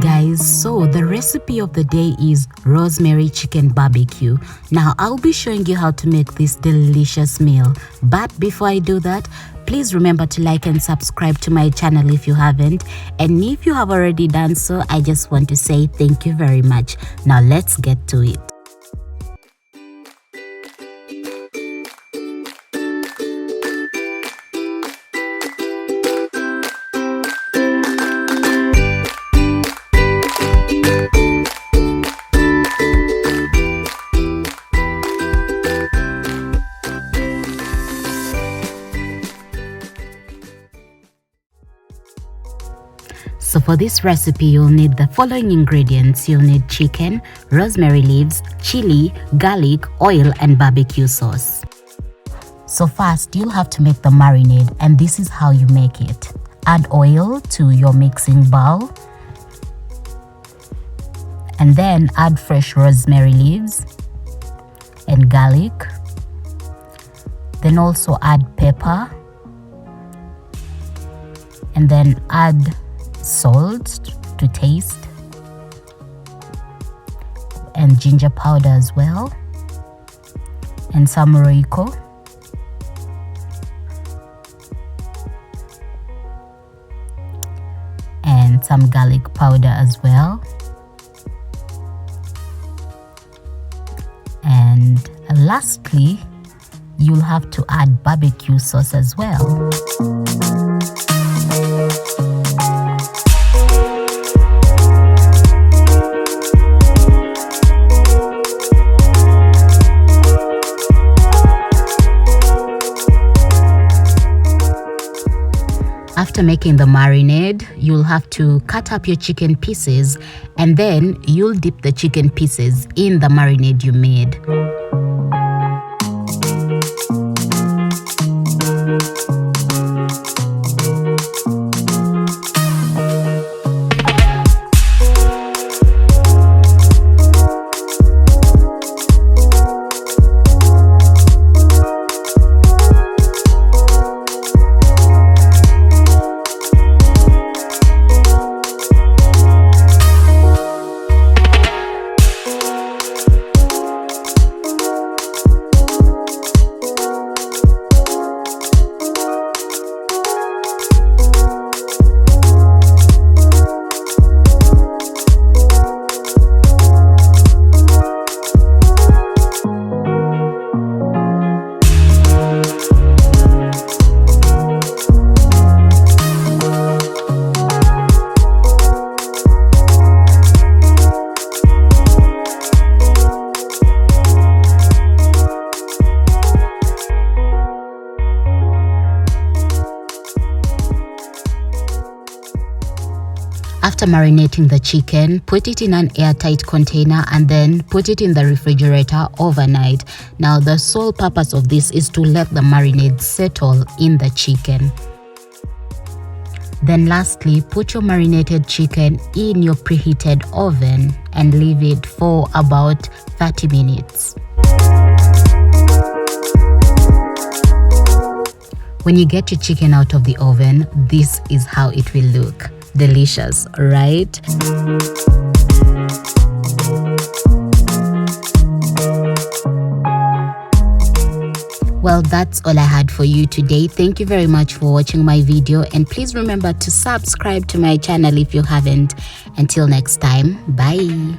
guys, so the recipe of the day is rosemary chicken barbecue. Now I'll be showing you how to make this delicious meal, but before I do that, please remember to like and subscribe to my channel if you haven't, and if you have already done so, I just want to say thank you very much. Now let's get to it. So for this recipe, you'll need the following ingredients. You'll need chicken, rosemary leaves, chili, garlic, oil, and barbecue sauce. So first, you'll have to make the marinade, and this is how you make it. Add oil to your mixing bowl, and then add fresh rosemary leaves and garlic. Then also add pepper, and then add salt to taste, and ginger powder as well, and some roiko, and some garlic powder as well, and lastly you'll have to add barbecue sauce as well. After making the marinade, you'll have to cut up your chicken pieces, and then you'll dip the chicken pieces in the marinade you made. After marinating the chicken, put it in an airtight container and then put it in the refrigerator overnight. Now the sole purpose of this is to let the marinade settle in the chicken. Then lastly, put your marinated chicken in your preheated oven and leave it for about 30 minutes. When you get your chicken out of the oven, this is how it will look. Delicious, right? Well, that's all I had for you today. Thank you very much for watching my video, and please remember to subscribe to my channel if you haven't. Until next time, bye.